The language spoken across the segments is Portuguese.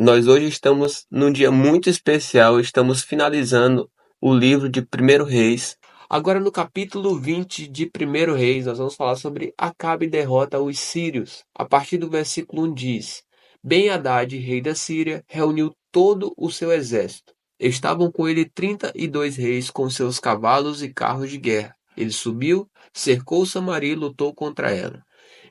Nós hoje estamos num dia muito especial, estamos finalizando o livro de Primeiro Reis. Agora no capítulo 20 de Primeiro Reis, nós vamos falar sobre Acabe derrota os sírios. A partir do versículo 1 diz: Ben-Hadad, rei da Síria, reuniu todo o seu exército. Estavam com ele 32 reis com seus cavalos e carros de guerra. Ele subiu, cercou Samaria e lutou contra ela.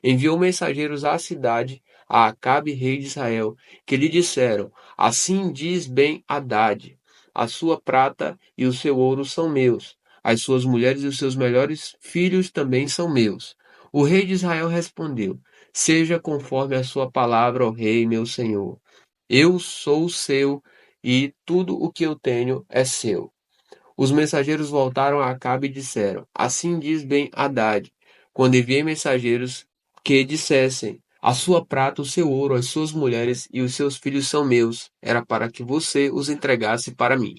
Enviou mensageiros à cidade, a Acabe, rei de Israel, que lhe disseram: Assim diz Ben-Hadad: a sua prata e o seu ouro são meus, as suas mulheres e os seus melhores filhos também são meus. O rei de Israel respondeu: Seja conforme a sua palavra, ó rei, meu senhor. Eu sou seu e tudo o que eu tenho é seu. Os mensageiros voltaram a Acabe e disseram: Assim diz Ben-Hadad, quando enviei mensageiros que dissessem: A sua prata, o seu ouro, as suas mulheres e os seus filhos são meus, era para que você os entregasse para mim.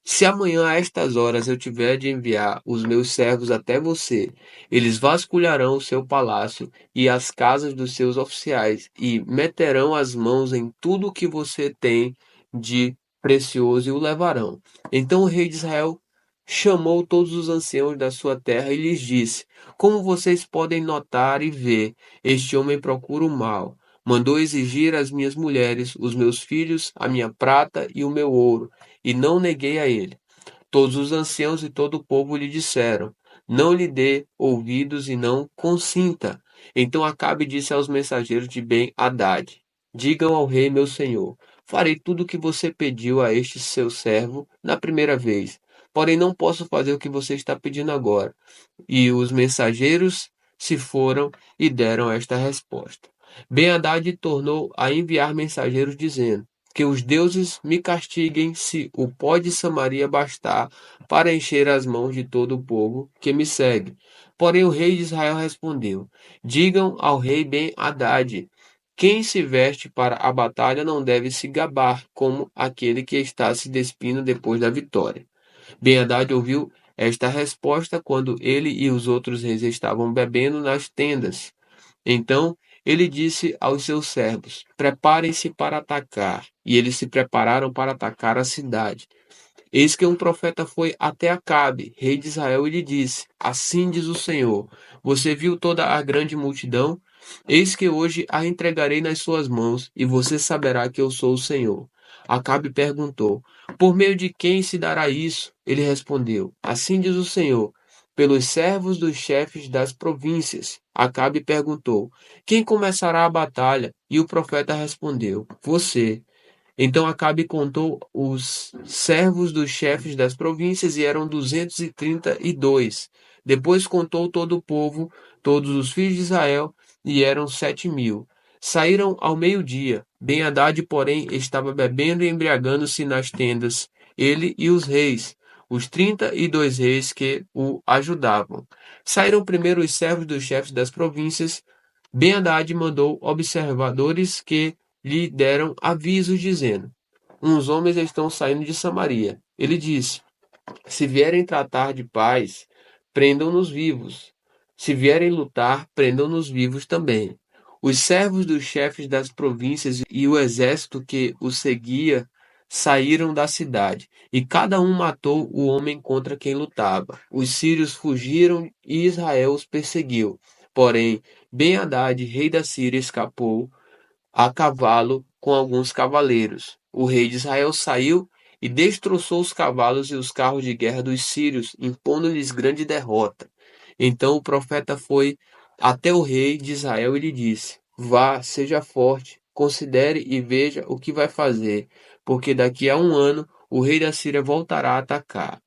Se amanhã a estas horas eu tiver de enviar os meus servos até você, eles vasculharão o seu palácio e as casas dos seus oficiais e meterão as mãos em tudo o que você tem de precioso e o levarão. Então o rei de Israel chamou todos os anciãos da sua terra e lhes disse: Como vocês podem notar e ver, este homem procura o mal. Mandou exigir as minhas mulheres, os meus filhos, a minha prata e o meu ouro, e não neguei a ele. Todos os anciãos e todo o povo lhe disseram: Não lhe dê ouvidos e não consinta. Então Acabe disse aos mensageiros de Ben-Hadad: Digam ao rei meu senhor: Farei tudo o que você pediu a este seu servo na primeira vez. Porém, não posso fazer o que você está pedindo agora. E os mensageiros se foram e deram esta resposta. Ben-Hadad tornou a enviar mensageiros dizendo: Que os deuses me castiguem se o pó de Samaria bastar para encher as mãos de todo o povo que me segue. Porém o rei de Israel respondeu: Digam ao rei Ben-Hadad: Quem se veste para a batalha não deve se gabar como aquele que está se despindo depois da vitória. Ben-Hadad ouviu esta resposta quando ele e os outros reis estavam bebendo nas tendas. Então ele disse aos seus servos: Preparem-se para atacar. E eles se prepararam para atacar a cidade. Eis que um profeta foi até Acabe, rei de Israel, e lhe disse: Assim diz o Senhor: Você viu toda a grande multidão? Eis que hoje a entregarei nas suas mãos, e você saberá que eu sou o Senhor. Acabe perguntou: Por meio de quem se dará isso? Ele respondeu: Assim diz o Senhor: Pelos servos dos chefes das províncias. Acabe perguntou: Quem começará a batalha? E o profeta respondeu: Você. Então Acabe contou os servos dos chefes das províncias e eram 232. Depois contou todo o povo, todos os filhos de Israel, e eram 7.000. Saíram ao meio-dia. Ben-Hadad, porém, estava bebendo e embriagando-se nas tendas, ele e os reis, os 32 reis que o ajudavam. Saíram primeiro os servos dos chefes das províncias. Ben-Hadad mandou observadores que lhe deram avisos dizendo: Uns homens estão saindo de Samaria. Ele disse: Se vierem tratar de paz, prendam-nos vivos. Se vierem lutar, prendam-nos vivos também. Os servos dos chefes das províncias e o exército que o seguia saíram da cidade, e cada um matou o homem contra quem lutava. Os sírios fugiram e Israel os perseguiu. Porém, Ben-Hadad, rei da Síria, escapou a cavalo com alguns cavaleiros. O rei de Israel saiu e destroçou os cavalos e os carros de guerra dos sírios, impondo-lhes grande derrota. Então o profeta foi até o rei de Israel e lhe disse: Vá, seja forte, considere e veja o que vai fazer, porque daqui a um ano o rei da Síria voltará a atacar.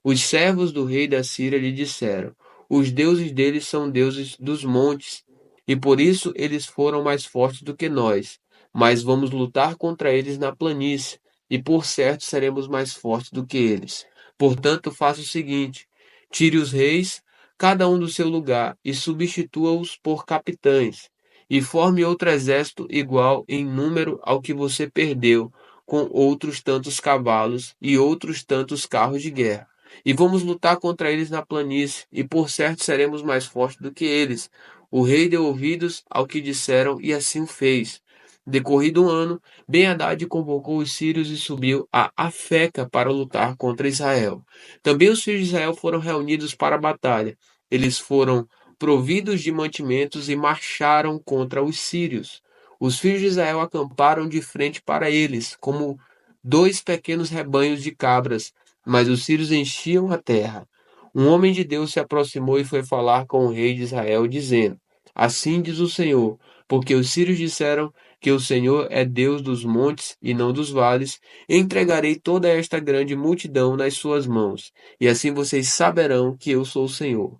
Os servos do rei da Síria lhe disseram: Os deuses deles são deuses dos montes, e por isso eles foram mais fortes do que nós. Mas vamos lutar contra eles na planície, e por certo seremos mais fortes do que eles. Portanto, faça o seguinte: tire os reis, cada um do seu lugar, e substitua-os por capitães, e forme outro exército igual em número ao que você perdeu, com outros tantos cavalos e outros tantos carros de guerra. E vamos lutar contra eles na planície, e por certo seremos mais fortes do que eles. O rei deu ouvidos ao que disseram e assim o fez. Decorrido um ano, Ben-Hadad convocou os sírios e subiu a Afeca para lutar contra Israel. Também os filhos de Israel foram reunidos para a batalha. Eles foram providos de mantimentos e marcharam contra os sírios. Os filhos de Israel acamparam de frente para eles, como dois pequenos rebanhos de cabras, mas os sírios enchiam a terra. Um homem de Deus se aproximou e foi falar com o rei de Israel, dizendo: Assim diz o Senhor, porque os sírios disseram que o Senhor é Deus dos montes e não dos vales, entregarei toda esta grande multidão nas suas mãos, e assim vocês saberão que eu sou o Senhor.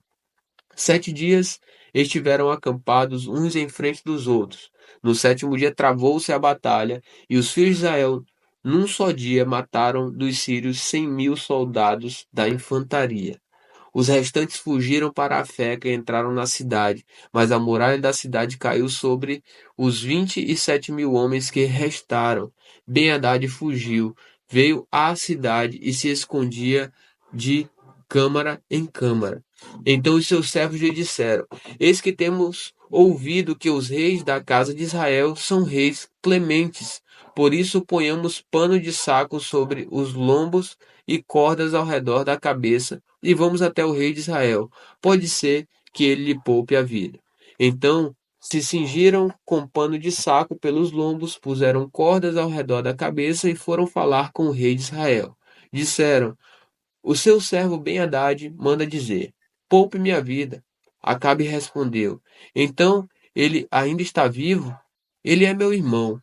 7 dias estiveram acampados uns em frente dos outros. No sétimo dia travou-se a batalha, e os filhos de Israel, num só dia, mataram dos sírios 100.000 soldados da infantaria. Os restantes fugiram para a Feca e entraram na cidade, mas a muralha da cidade caiu sobre os 27.000 homens que restaram. Ben-Hadad fugiu, veio à cidade e se escondia de câmara em câmara. Então os seus servos lhe disseram: Eis que temos ouvido que os reis da casa de Israel são reis clementes. Por isso ponhamos pano de saco sobre os lombos e cordas ao redor da cabeça e vamos até o rei de Israel. Pode ser que ele lhe poupe a vida. Então se cingiram com pano de saco pelos lombos, puseram cordas ao redor da cabeça e foram falar com o rei de Israel. Disseram: O seu servo Ben-Hadad manda dizer: Poupe minha vida. Acabe respondeu: Então ele ainda está vivo? Ele é meu irmão.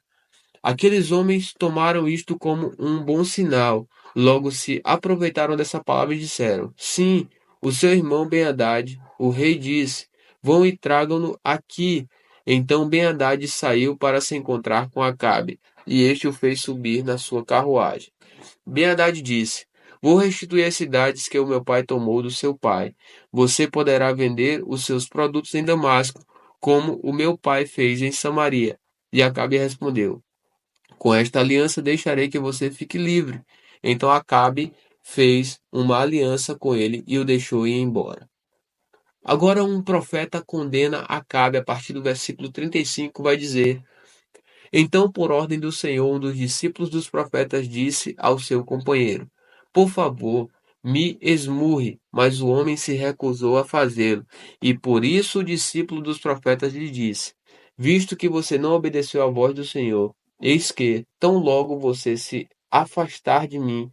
Aqueles homens tomaram isto como um bom sinal. Logo se aproveitaram dessa palavra e disseram: Sim, o seu irmão Ben-Hadad, o rei disse: Vão e tragam-no aqui. Então Ben-Hadad saiu para se encontrar com Acabe, e este o fez subir na sua carruagem. Ben-Hadad disse: Vou restituir as cidades que o meu pai tomou do seu pai. Você poderá vender os seus produtos em Damasco, como o meu pai fez em Samaria. E Acabe respondeu: Com esta aliança deixarei que você fique livre. Então Acabe fez uma aliança com ele e o deixou ir embora. Agora um profeta condena Acabe a partir do versículo 35, vai dizer: Então, por ordem do Senhor, um dos discípulos dos profetas disse ao seu companheiro: Por favor, me esmurre. Mas o homem se recusou a fazê-lo. E por isso o discípulo dos profetas lhe disse: Visto que você não obedeceu à voz do Senhor, eis que, tão logo você se afastar de mim,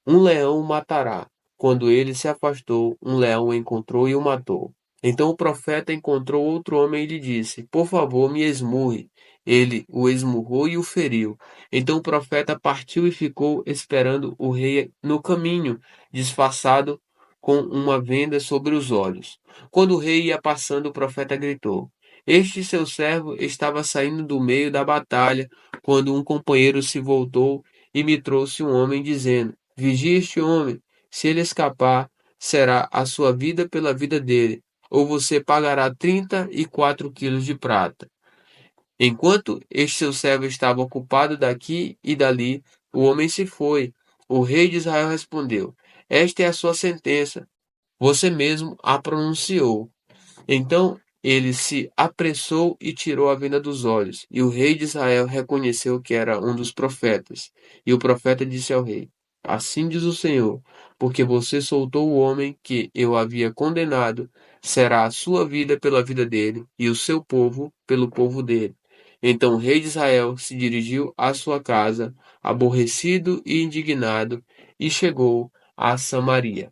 um leão o matará. Quando ele se afastou, um leão o encontrou e o matou. Então o profeta encontrou outro homem e lhe disse: Por favor, me esmurre. Ele o esmurrou e o feriu. Então o profeta partiu e ficou esperando o rei no caminho, disfarçado com uma venda sobre os olhos. Quando o rei ia passando, o profeta gritou: Este seu servo estava saindo do meio da batalha, quando um companheiro se voltou e me trouxe um homem, dizendo: Vigie este homem. Se ele escapar, será a sua vida pela vida dele, ou você pagará 34 quilos de prata. Enquanto este seu servo estava ocupado daqui e dali, o homem se foi. O rei de Israel respondeu: Esta é a sua sentença. Você mesmo a pronunciou. Então ele se apressou e tirou a venda dos olhos. E o rei de Israel reconheceu que era um dos profetas. E o profeta disse ao rei: Assim diz o Senhor, porque você soltou o homem que eu havia condenado, será a sua vida pela vida dele, e o seu povo pelo povo dele. Então o rei de Israel se dirigiu à sua casa, aborrecido e indignado, e chegou a Samaria.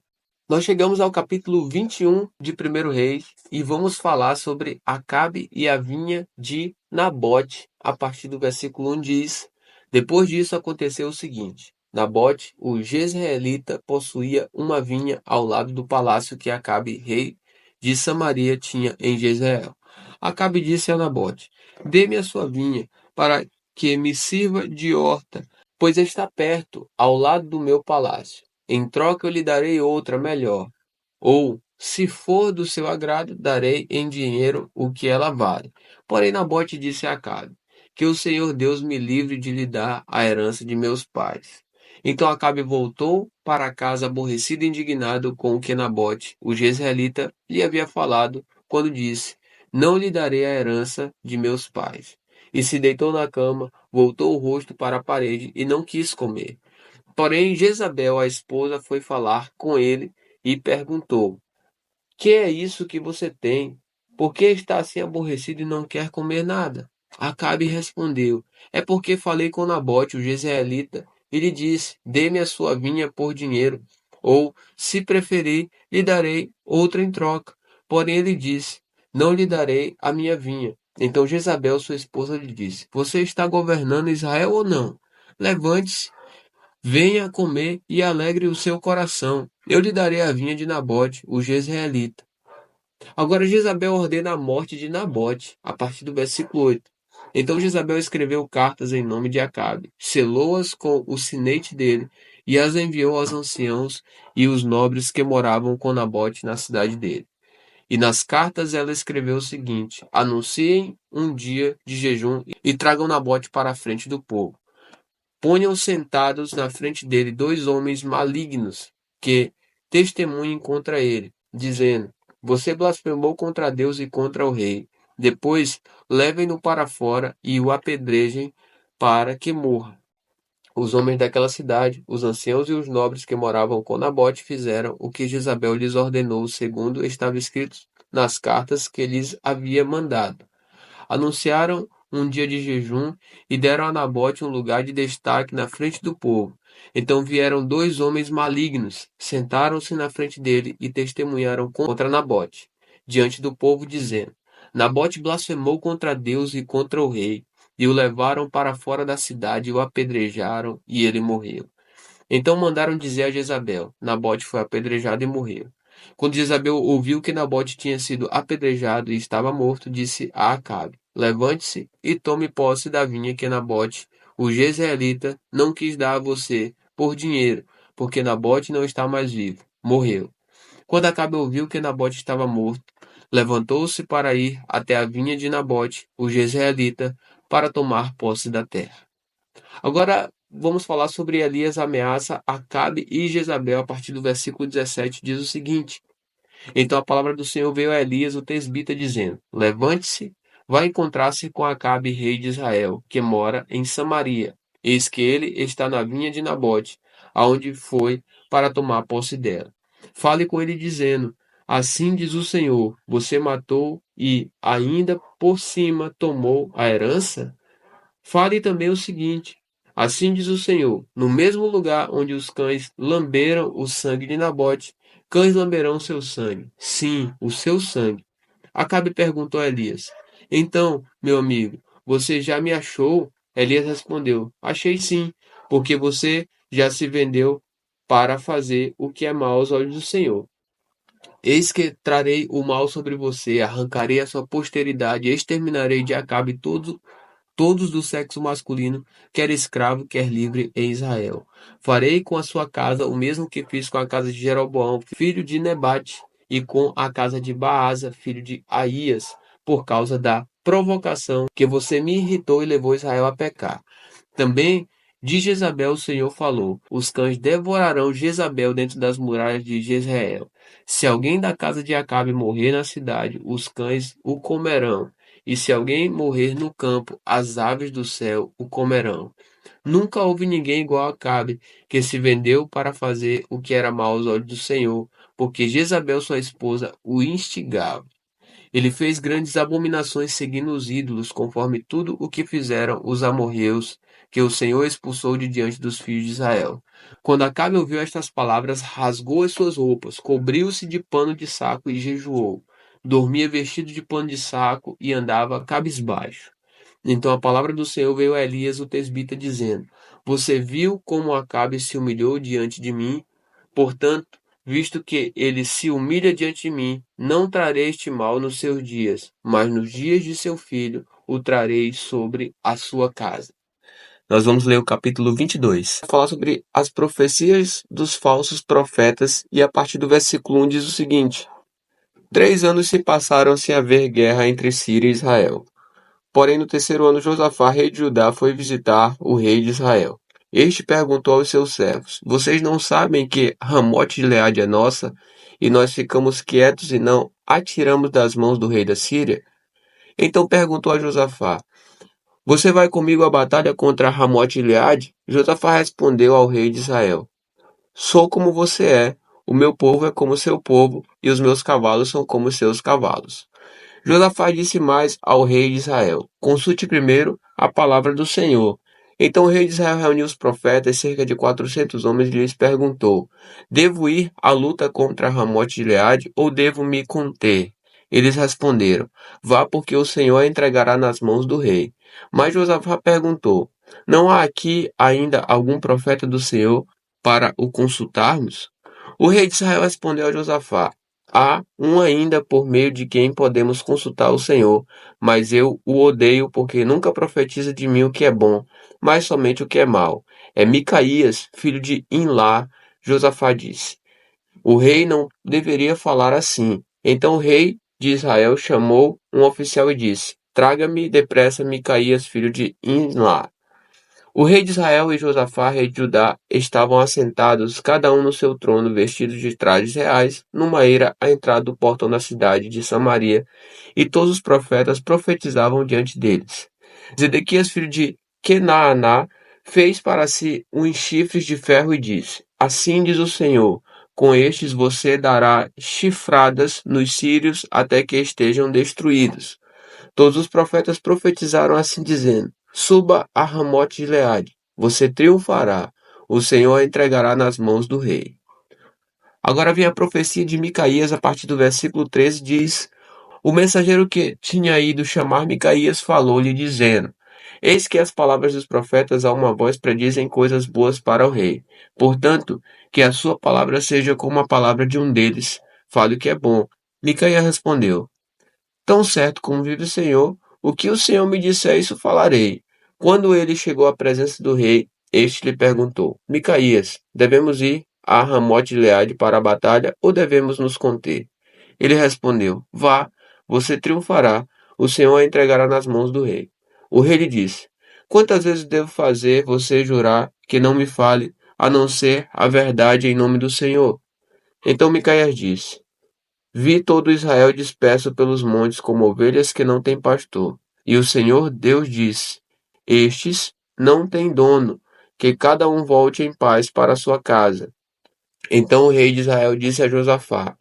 Nós chegamos ao capítulo 21 de Primeiro Reis e vamos falar sobre Acabe e a vinha de Nabote. A partir do versículo 1 diz: Depois disso aconteceu o seguinte: Nabote, o jezreelita, possuía uma vinha ao lado do palácio que Acabe, rei de Samaria, tinha em Jezreel. Acabe disse a Nabote: Dê-me a sua vinha, para que me sirva de horta, pois está perto, ao lado do meu palácio. Em troca eu lhe darei outra melhor. Ou, se for do seu agrado, darei em dinheiro o que ela vale. Porém Nabote disse a Acabe: Que o Senhor Deus me livre de lhe dar a herança de meus pais. Então Acabe voltou para casa aborrecido e indignado com o que Nabote, o jezreelita, lhe havia falado, quando disse: Não lhe darei a herança de meus pais. e se deitou na cama, voltou o rosto para a parede e não quis comer. Porém, Jezabel, a esposa, foi falar com ele e perguntou: que é isso que você tem? Por que está assim aborrecido e não quer comer nada? Acabe respondeu: é porque falei com Nabote, o jezreelita, e lhe disse: dê-me a sua vinha por dinheiro, ou, se preferir, lhe darei outra em troca. Porém ele disse: não lhe darei a minha vinha. Então Jezabel, sua esposa, lhe disse: você está governando Israel ou não? Levante-se, venha comer e alegre o seu coração. Eu lhe darei a vinha de Nabote, o jezreelita. Agora Jezabel ordena a morte de Nabote, a partir do versículo 8. Então Jezabel escreveu cartas em nome de Acabe, selou-as com o sinete dele e as enviou aos anciãos e os nobres que moravam com Nabote na cidade dele. E nas cartas ela escreveu o seguinte: anunciem um dia de jejum e tragam Nabote para a frente do povo. Ponham sentados na frente dele dois homens malignos que testemunhem contra ele, dizendo: você blasfemou contra Deus e contra o rei. Depois levem-no para fora e o apedrejem para que morra. Os homens daquela cidade, os anciãos e os nobres que moravam com Nabote fizeram o que Jezabel lhes ordenou, segundo estava escrito nas cartas que lhes havia mandado. Anunciaram um dia de jejum e deram a Nabote um lugar de destaque na frente do povo. Então vieram dois homens malignos, sentaram-se na frente dele e testemunharam contra Nabote, diante do povo, dizendo: Nabote blasfemou contra Deus e contra o rei, e o levaram para fora da cidade e o apedrejaram, e ele morreu. Então mandaram dizer a Jezabel: Nabote foi apedrejado e morreu. Quando Jezabel ouviu que Nabote tinha sido apedrejado e estava morto, disse a Acabe: levante-se e tome posse da vinha que Nabote, o jezreelita, não quis dar a você por dinheiro, porque Nabote não está mais vivo. Morreu. Quando Acabe ouviu que Nabote estava morto, levantou-se para ir até a vinha de Nabote, o jezreelita, para tomar posse da terra. Agora vamos falar sobre Elias ameaça Acabe e Jezabel a partir do versículo 17, diz o seguinte: então a palavra do Senhor veio a Elias, o tesbita, dizendo: levante-se, vá encontrar-se com Acabe, rei de Israel, que mora em Samaria. Eis que ele está na vinha de Nabote, aonde foi para tomar posse dela. Fale com ele, dizendo: assim diz o Senhor, você matou e ainda por cima tomou a herança? Fale também o seguinte: assim diz o Senhor, no mesmo lugar onde os cães lamberam o sangue de Nabote, cães lamberão seu sangue. Sim, o seu sangue. Acabe perguntou a Elias: então, meu amigo, você já me achou? Elias respondeu: achei sim, porque você já se vendeu para fazer o que é mal aos olhos do Senhor. Eis que trarei o mal sobre você, arrancarei a sua posteridade, exterminarei de Acabe todos do sexo masculino, quer escravo, quer livre, em Israel. Farei com a sua casa o mesmo que fiz com a casa de Jeroboão, filho de Nebate, e com a casa de Baasa, filho de Aías, por causa da provocação que você me irritou e levou Israel a pecar. Também de Jezabel o Senhor falou: os cães devorarão Jezabel dentro das muralhas de Jezreel. Se alguém da casa de Acabe morrer na cidade, os cães o comerão. E se alguém morrer no campo, as aves do céu o comerão. Nunca houve ninguém igual a Acabe, que se vendeu para fazer o que era mal aos olhos do Senhor, porque Jezabel, sua esposa, o instigava. Ele fez grandes abominações seguindo os ídolos, conforme tudo o que fizeram os amorreus, que o Senhor expulsou de diante dos filhos de Israel. Quando Acabe ouviu estas palavras, rasgou as suas roupas, cobriu-se de pano de saco e jejuou. Dormia vestido de pano de saco e andava cabisbaixo. Então a palavra do Senhor veio a Elias, o tesbita, dizendo: você viu como Acabe se humilhou diante de mim? Portanto, visto que ele se humilha diante de mim, não trarei este mal nos seus dias, mas nos dias de seu filho o trarei sobre a sua casa. Nós vamos ler o capítulo 22. Vai falar sobre as profecias dos falsos profetas e a partir do versículo 1 diz o seguinte: 3 anos se passaram sem haver guerra entre Síria e Israel. Porém, no terceiro ano, Josafá, rei de Judá, foi visitar o rei de Israel. Este perguntou aos seus servos: vocês não sabem que Ramote de Gileade é nossa, e nós ficamos quietos e não a tiramos das mãos do rei da Síria? Então perguntou a Josafá: Você vai comigo à batalha contra Ramote Gileade? Josafá respondeu ao rei de Israel: Sou como você é, o meu povo é como seu povo, e os meus cavalos são como seus cavalos. Josafá disse mais ao rei de Israel: Consulte primeiro a palavra do Senhor. Então o rei de Israel reuniu os profetas, cerca de 400 homens, e lhes perguntou: Devo ir à luta contra Ramote Gileade ou devo me conter? Eles responderam: Vá, porque o Senhor a entregará nas mãos do rei. Mas Josafá perguntou: Não há aqui ainda algum profeta do Senhor para o consultarmos? O rei de Israel respondeu a Josafá: Há um ainda por meio de quem podemos consultar o Senhor, mas eu o odeio porque nunca profetiza de mim o que é bom, mas somente o que é mal. É Micaías, filho de Imlá. Josafá disse: O rei não deveria falar assim. Então o rei de Israel chamou um oficial e disse: Traga-me depressa Micaías, filho de Imlá. O rei de Israel e Josafá, rei de Judá, estavam assentados, cada um no seu trono, vestidos de trajes reais, numa eira à entrada do portão da cidade de Samaria, e todos os profetas profetizavam diante deles. Zedequias, filho de Kenaaná, fez para si uns chifres de ferro e disse: Assim diz o Senhor: Com estes você dará chifradas nos sírios até que estejam destruídos. Todos os profetas profetizaram assim dizendo: Suba a Ramote de Gileade, você triunfará, o Senhor a entregará nas mãos do rei. Agora vem a profecia de Micaías a partir do versículo 13, diz: O mensageiro que tinha ido chamar Micaías falou-lhe dizendo: Eis que as palavras dos profetas a uma voz predizem coisas boas para o rei. Portanto, que a sua palavra seja como a palavra de um deles. Fale o que é bom. Micaías respondeu: Tão certo como vive o Senhor, o que o Senhor me disser, isso falarei. Quando ele chegou à presença do rei, este lhe perguntou: Micaías, devemos ir a Ramote Gileade para a batalha ou devemos nos conter? Ele respondeu: Vá, você triunfará, o Senhor a entregará nas mãos do rei. O rei lhe disse: Quantas vezes devo fazer você jurar que não me fale, a não ser a verdade em nome do Senhor? Então Micaías disse: Vi todo Israel disperso pelos montes como ovelhas que não têm pastor. E o Senhor Deus disse: Estes não têm dono, que cada um volte em paz para sua casa. Então o rei de Israel disse a Josafá: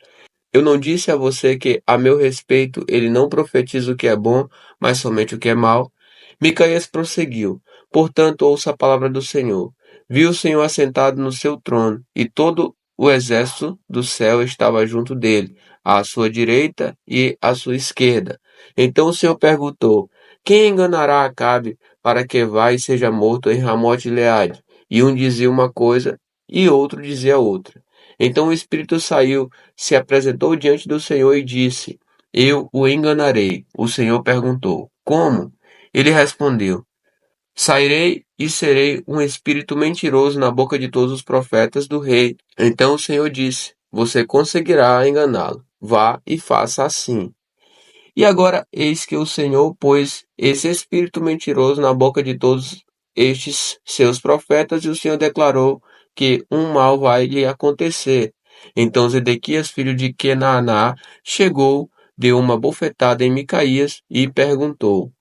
Eu não disse a você que, a meu respeito, ele não profetiza o que é bom, mas somente o que é mal? Micaías prosseguiu: Portanto, ouça a palavra do Senhor. Viu o Senhor assentado no seu trono, e todo o exército do céu estava junto dele, à sua direita e à sua esquerda. Então o Senhor perguntou: Quem enganará Acabe para que vá e seja morto em Ramote Gileade? E um dizia uma coisa, e outro dizia outra. Então o Espírito saiu, se apresentou diante do Senhor e disse: Eu o enganarei. O Senhor perguntou: Como? Ele respondeu: Sairei e serei um espírito mentiroso na boca de todos os profetas do rei. Então o Senhor disse: Você conseguirá enganá-lo. Vá e faça assim. E agora eis que o Senhor pôs esse espírito mentiroso na boca de todos estes seus profetas, e o Senhor declarou que um mal vai lhe acontecer. Então Zedequias, filho de Kenaaná, chegou, deu uma bofetada em Micaías e perguntou: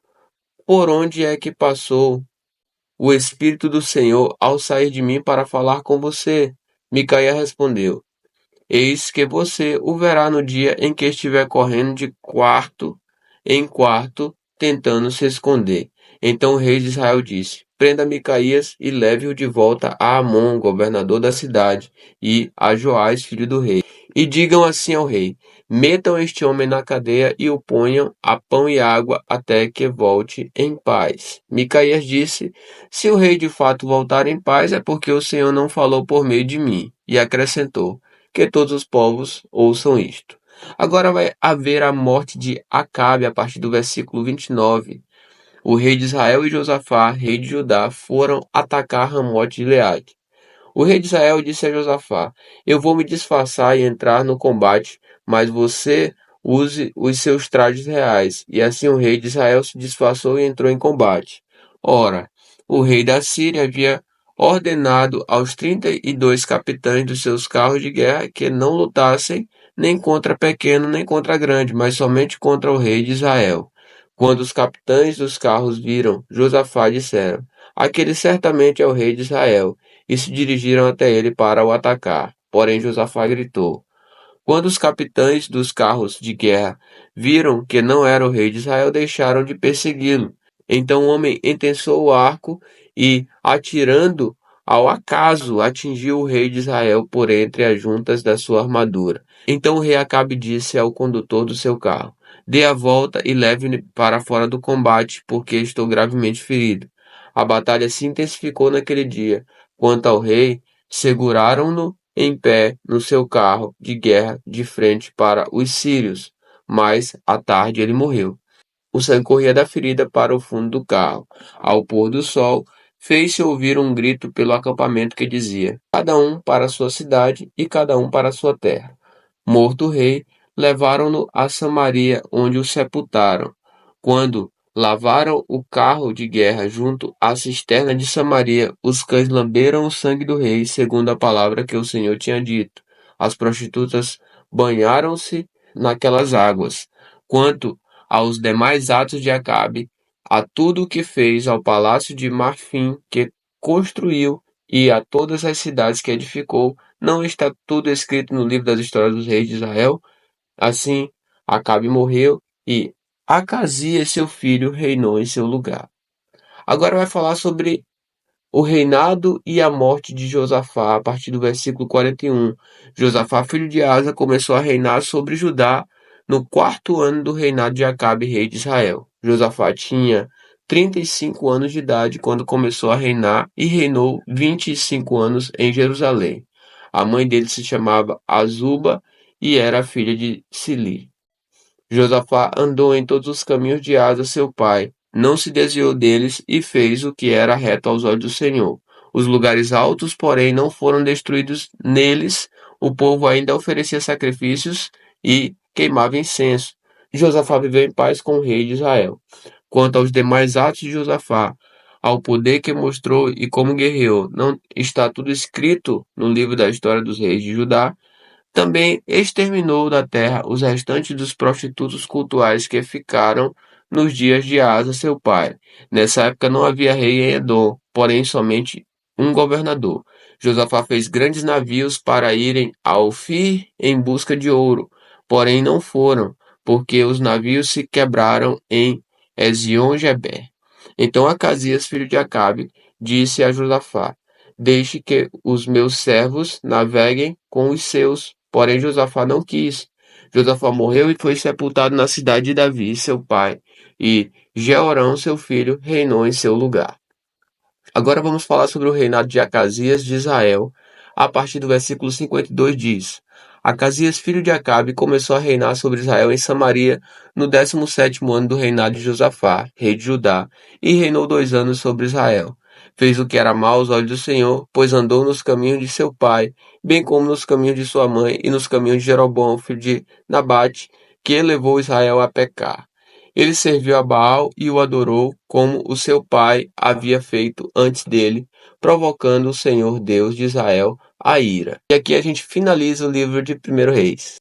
Por onde é que passou o Espírito do Senhor ao sair de mim para falar com você? Micaías respondeu: Eis que você o verá no dia em que estiver correndo de quarto em quarto, tentando se esconder. Então o rei de Israel disse: Prenda Micaías e leve-o de volta a Amon, governador da cidade, e a Joás, filho do rei. E digam assim ao rei: Metam este homem na cadeia e o ponham a pão e água até que volte em paz. Micaías disse: Se o rei de fato voltar em paz, é porque o Senhor não falou por meio de mim. E acrescentou: Que todos os povos ouçam isto. Agora vai haver a morte de Acabe a partir do versículo 29. O rei de Israel e Josafá, rei de Judá, foram atacar Ramote de Gileade. O rei de Israel disse a Josafá: Eu vou me disfarçar e entrar no combate, mas você use os seus trajes reais. E assim o rei de Israel se disfarçou e entrou em combate. Ora, o rei da Síria havia ordenado aos 32 capitães dos seus carros de guerra que não lutassem nem contra pequeno nem contra grande, mas somente contra o rei de Israel. Quando os capitães dos carros viram Josafá, disseram: Aquele certamente é o rei de Israel, e se dirigiram até ele para o atacar. Porém Josafá gritou: Quando os capitães dos carros de guerra viram que não era o rei de Israel, deixaram de persegui-lo. Então o homem entensou o arco e, atirando ao acaso, atingiu o rei de Israel por entre as juntas da sua armadura. Então o rei Acabe disse ao condutor do seu carro: Dê a volta e leve-me para fora do combate, porque estou gravemente ferido. A batalha se intensificou naquele dia. Quanto ao rei, seguraram-no em pé no seu carro de guerra de frente para os sírios, mas à tarde ele morreu. O sangue corria da ferida para o fundo do carro. Ao pôr do sol, fez-se ouvir um grito pelo acampamento que dizia: Cada um para sua cidade e cada um para sua terra. Morto o rei, levaram-no a Samaria, onde o sepultaram. Quando lavaram o carro de guerra junto à cisterna de Samaria, os cães lamberam o sangue do rei, segundo a palavra que o Senhor tinha dito. As prostitutas banharam-se naquelas águas. Quanto aos demais atos de Acabe, a tudo o que fez ao palácio de marfim que construiu e a todas as cidades que edificou, não está tudo escrito no livro das histórias dos reis de Israel? Assim, Acabe morreu e Acasias, seu filho, reinou em seu lugar. Agora vai falar sobre o reinado e a morte de Josafá, a partir do versículo 41. Josafá, filho de Asa, começou a reinar sobre Judá no quarto ano do reinado de Acabe, rei de Israel. Josafá tinha 35 anos de idade quando começou a reinar e reinou 25 anos em Jerusalém. A mãe dele se chamava Azuba e era filha de Sili. Josafá andou em todos os caminhos de Asa, seu pai, não se desviou deles e fez o que era reto aos olhos do Senhor. Os lugares altos, porém, não foram destruídos neles, o povo ainda oferecia sacrifícios e queimava incenso. Josafá viveu em paz com o rei de Israel. Quanto aos demais atos de Josafá, ao poder que mostrou e como guerreou, não está tudo escrito no livro da história dos reis de Judá? Também exterminou da terra os restantes dos prostitutos cultuais que ficaram nos dias de Asa, seu pai. Nessa época não havia rei em Edom, porém somente um governador. Josafá fez grandes navios para irem a Ofir em busca de ouro, porém não foram, porque os navios se quebraram em Ezion-Geber. Então Acasias, filho de Acabe, disse a Josafá: Deixe que os meus servos naveguem com os seus. Porém Josafá não quis. Josafá morreu e foi sepultado na cidade de Davi, seu pai, e Jeorão, seu filho, reinou em seu lugar. Agora vamos falar sobre o reinado de Acasias de Israel. A partir do versículo 52 diz: Acasias, filho de Acabe, começou a reinar sobre Israel em Samaria no 17º ano do reinado de Josafá, rei de Judá, e reinou 2 anos sobre Israel. Fez o que era mau aos olhos do Senhor, pois andou nos caminhos de seu pai, bem como nos caminhos de sua mãe e nos caminhos de Jeroboão, filho de Nabate, que levou Israel a pecar. Ele serviu a Baal e o adorou como o seu pai havia feito antes dele, provocando o Senhor Deus de Israel a ira. E aqui a gente finaliza o livro de 1 Reis.